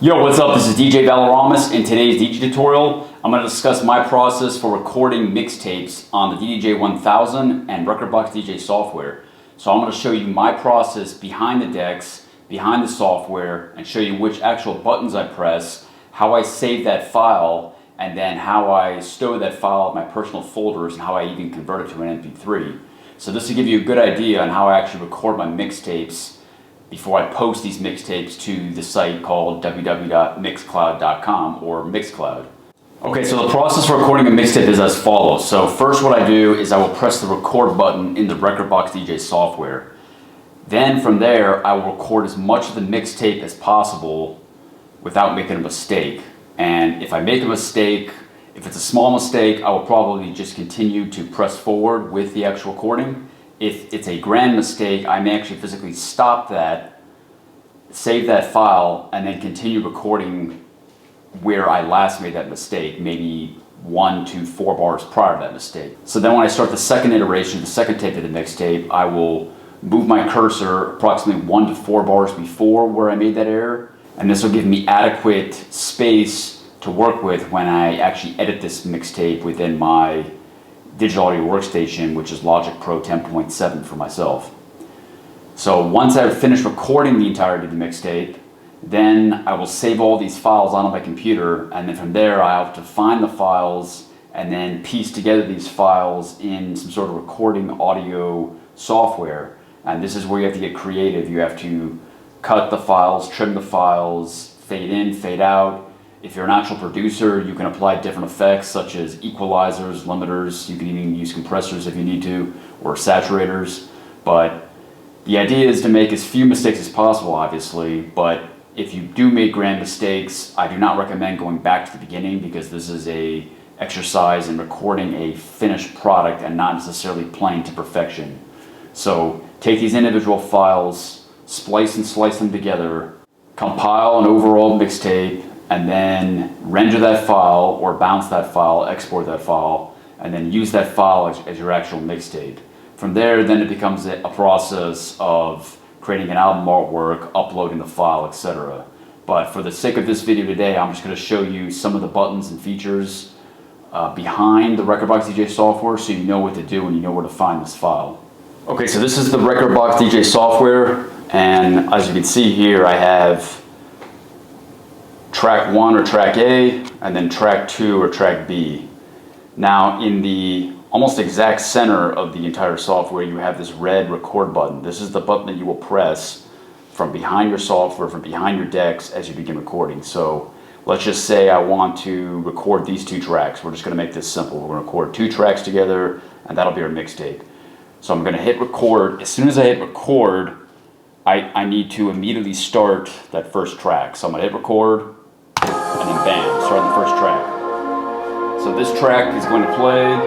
Yo, what's up? This is DJ Valoramous. In today's DJ tutorial, I'm going to discuss my process for recording mixtapes on the DDJ-1000 and Rekordbox DJ software. So I'm going to show you my process behind the decks, behind the software, and show you which actual buttons I press, how I save that file, and then how I stow that file in my personal folders and how I even convert it to an MP3. So this will give you a good idea on how I actually record my mixtapes before I post these mixtapes to the site called www.mixcloud.com or Mixcloud. Okay, so the process for recording a mixtape is as follows. So first what I do is I will press the record button in the Rekordbox DJ software. Then from there, I will record as much of the mixtape as possible without making a mistake. And if I make a mistake, if it's a small mistake, I will probably just continue to press forward with the actual recording. If it's a grand mistake, I may actually physically stop that, save that file, and then continue recording where I last made that mistake, maybe 1 to 4 bars prior to that mistake. So then when I start the second iteration, the second tape of the mixtape, I will move my cursor approximately 1 to 4 bars before where I made that error, and this will give me adequate space to work with when I actually edit this mixtape within my digital audio workstation, which is Logic Pro 10.7 for myself. So once I've finished recording the entirety of the mixtape, then I will save all these files onto my computer, and then from there I have to find the files and then piece together these files in some sort of recording audio software. And this is where you have to get creative. You have to cut the files, trim the files, fade in, fade out. If you're an actual producer, you can apply different effects such as equalizers, limiters. You can even use compressors if you need to, or saturators. But the idea is to make as few mistakes as possible, obviously. But if you do make grand mistakes, I do not recommend going back to the beginning, because this is an exercise in recording a finished product and not necessarily playing to perfection. So take these individual files, splice and slice them together, compile an overall mixtape, and then render that file or bounce that file, export that file, and then use that file as your actual mixtape. From there, then it becomes a process of creating an album artwork, uploading the file, etc. But for the sake of this video today, I'm just going to show you some of the buttons and features behind the Rekordbox DJ software, so you know what to do and you know where to find this file. Okay, so this is the Rekordbox DJ software, and as you can see here, I have track 1 or track A, and then track 2 or track B. Now in the almost exact center of the entire software, you have this red record button. This is the button that you will press from behind your software, from behind your decks as you begin recording. So let's just say I want to record these 2 tracks. We're just going to make this simple. We're going to record 2 tracks together, and that'll be our mixtape. So I'm going to hit record. As soon as I hit record, I need to immediately start that first track. So I'm going to hit record, and then bam, start the first track. So this track is going to play.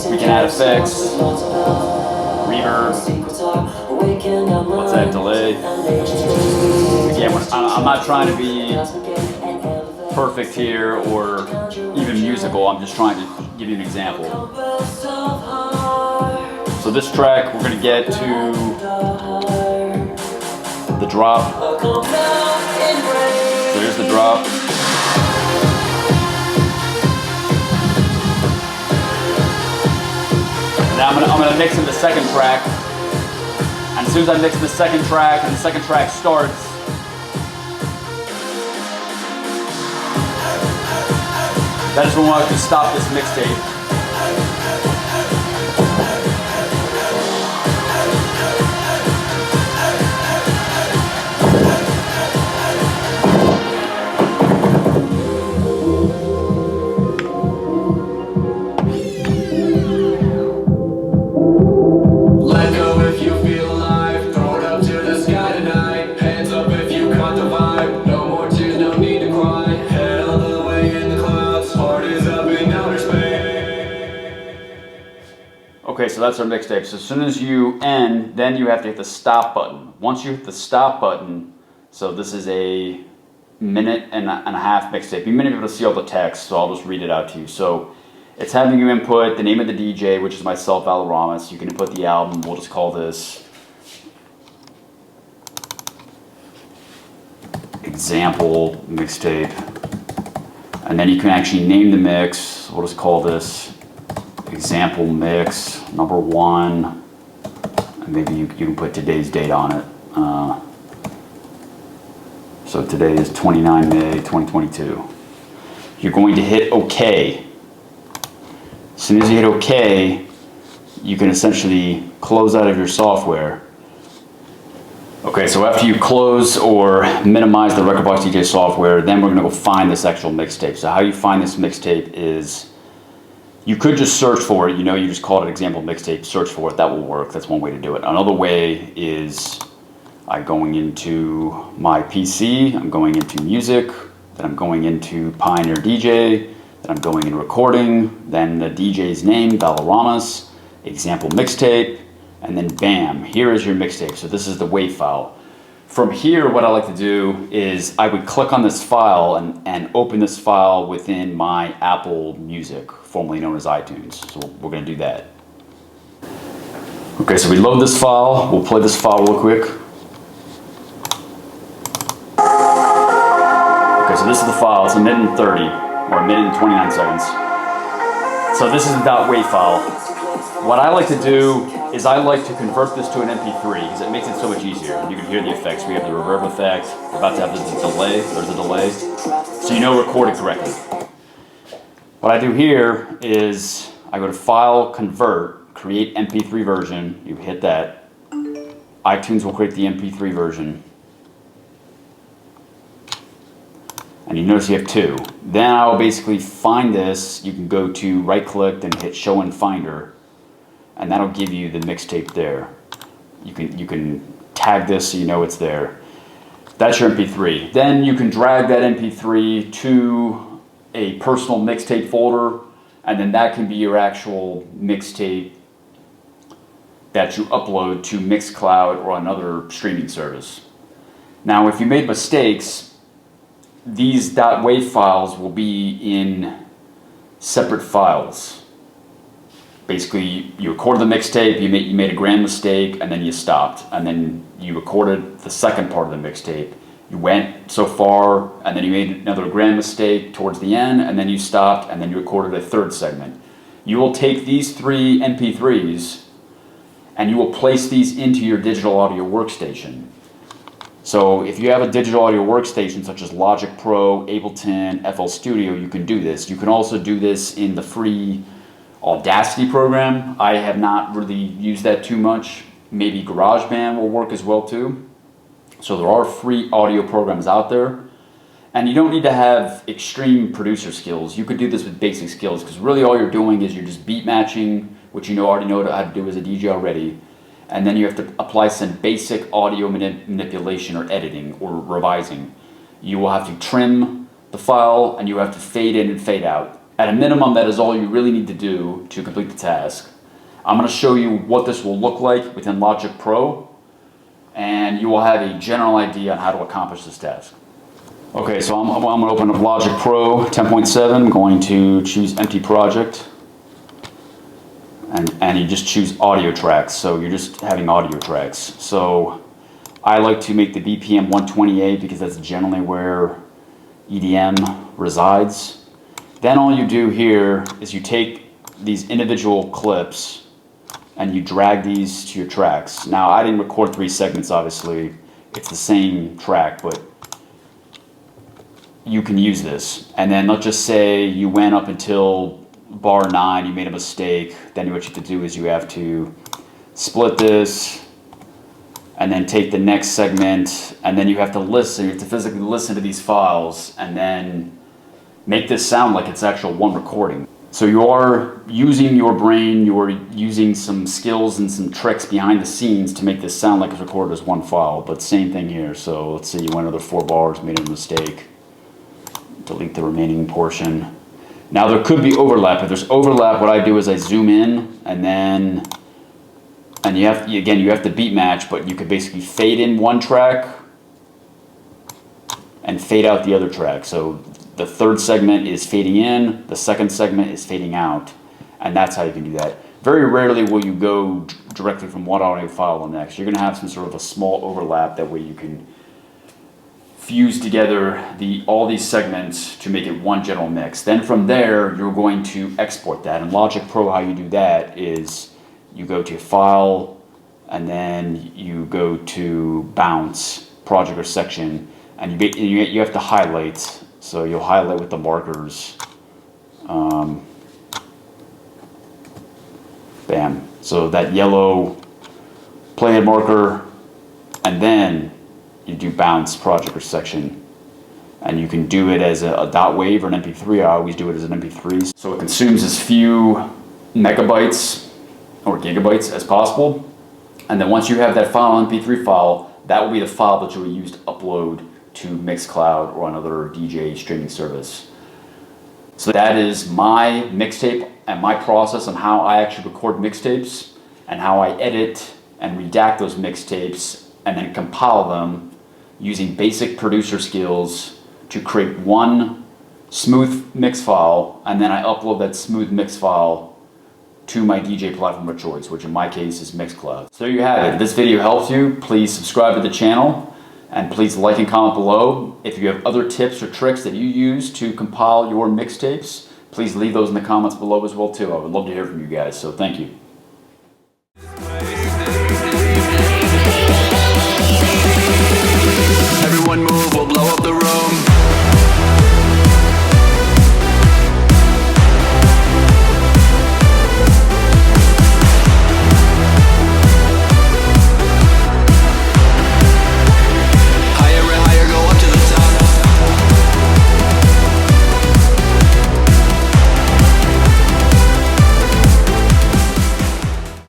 We can add effects, reverb, let's add delay. Again, I'm not trying to be perfect here or even musical, I'm just trying to give you an example. So this track, we're going to get to the drop. There's the drop. Now I'm gonna mix in the second track. And as soon as I mix in the second track and the second track starts, that is when we'll have to stop this mixtape. Okay, so that's our mixtape. So as soon as you end, then you have to hit the stop button. Once you hit the stop button, so this is a minute and a half mixtape. You may not be able to see all the text, so I'll just read it out to you. So It's having you input the name of the DJ, which is myself, Valoramous. You can input the album. We'll just call this example mixtape. And then you can actually name the mix. We'll just call this example mix number 1. And maybe you can put today's date on it. So today is 29 May 2022. You're going to hit OK. As soon as you hit OK, you can essentially close out of your software. Okay, so after you close or minimize the Rekordbox DJ software, then we're gonna go find this actual mixtape. So how you find this mixtape is, you could just search for it, you just call it example mixtape, search for it, that will work. That's one way to do it. Another way is I'm going into my PC, I'm going into music, then I'm going into Pioneer DJ, then I'm going into recording, then the DJ's name, Valoramous, example mixtape, and then bam, here is your mixtape. So this is the WAV file. From here, what I like to do is I would click on this file and open this file within my Apple Music, formerly known as iTunes. So we're gonna do that. Okay, so we load this file. We'll play this file real quick. Okay, so this is the file. It's a minute and 30, or a minute and 29 seconds. So this is the .wav file. What I like to do is I like to convert this to an MP3 because it makes it so much easier. You can hear the effects. We have the reverb effect. We're about to have the delay. There's a delay. So you know record it correctly. What I do here is I go to File, Convert, Create MP3 version. You hit that. iTunes will create the MP3 version. And you notice you have 2. Then I'll basically find this. You can go to right click and hit Show in Finder. And that'll give you the mixtape there. You can tag this so you know it's there. That's your MP3. Then you can drag that MP3 to a personal mixtape folder, and then that can be your actual mixtape that you upload to Mixcloud or another streaming service. Now, if you made mistakes, these .wav files will be in separate files. Basically, you recorded the mixtape, you made a grand mistake, and then you stopped. And then you recorded the second part of the mixtape. You went so far, and then you made another grand mistake towards the end, and then you stopped, and then you recorded a third segment. You will take these 3 MP3s, and you will place these into your digital audio workstation. So if you have a digital audio workstation such as Logic Pro, Ableton, FL Studio, you can do this. You can also do this in the free Audacity program. I have not really used that too much. Maybe GarageBand will work as well too. So there are free audio programs out there. And you don't need to have extreme producer skills. You could do this with basic skills because really all you're doing is you're just beat matching, which you already know how to do as a DJ already. And then you have to apply some basic audio manipulation or editing or revising. You will have to trim the file and you have to fade in and fade out. At a minimum, that is all you really need to do to complete the task. I'm going to show you what this will look like within Logic Pro, and you will have a general idea on how to accomplish this task. Okay, so I'm going to open up Logic Pro 10.7. I'm going to choose Empty Project, and you just choose audio tracks. So you're just having audio tracks. So I like to make the BPM 128 because that's generally where EDM resides. Then all you do here is you take these individual clips and you drag these to your tracks. Now, I didn't record 3 segments, obviously. It's the same track, but you can use this. And then let's just say you went up until bar 9, you made a mistake. Then what you have to do is you have to split this and then take the next segment, and then you have to listen. You have to physically listen to these files and then make this sound like it's actual one recording. So you are using your brain, you are using some skills and some tricks behind the scenes to make this sound like it's recorded as one file, but same thing here. So let's say you went another 4 bars, made a mistake, delete the remaining portion. Now there could be overlap. If there's overlap, what I do is I zoom in and you have to beat match, but you could basically fade in one track and fade out the other track. So the third segment is fading in, the second segment is fading out, and that's how you can do that. Very rarely will you go directly from one audio file to the next. You're going to have some sort of a small overlap, that way you can fuse together all these segments to make it one general mix. Then from there, you're going to export that. In Logic Pro, how you do that is you go to File, and then you go to Bounce, Project or Section, and you have to highlight. So you'll highlight with the markers. Bam. So that yellow playhead marker, and then you do Bounce, Project or Section. And you can do it as a dot wave or an MP3. I always do it as an MP3. So it consumes as few megabytes or gigabytes as possible. And then once you have that file, MP3 file, that will be the file that you will use to upload to Mixcloud or another DJ streaming service. So that is my mixtape and my process on how I actually record mixtapes and how I edit and redact those mixtapes and then compile them using basic producer skills to create one smooth mix file, and then I upload that smooth mix file to my DJ platform of choice, which in my case is Mixcloud. So there you have it. If this video helps you, please subscribe to the channel and please like and comment below. If you have other tips or tricks that you use to compile your mixtapes, please leave those in the comments below as well too. I would love to hear from you guys, so thank you.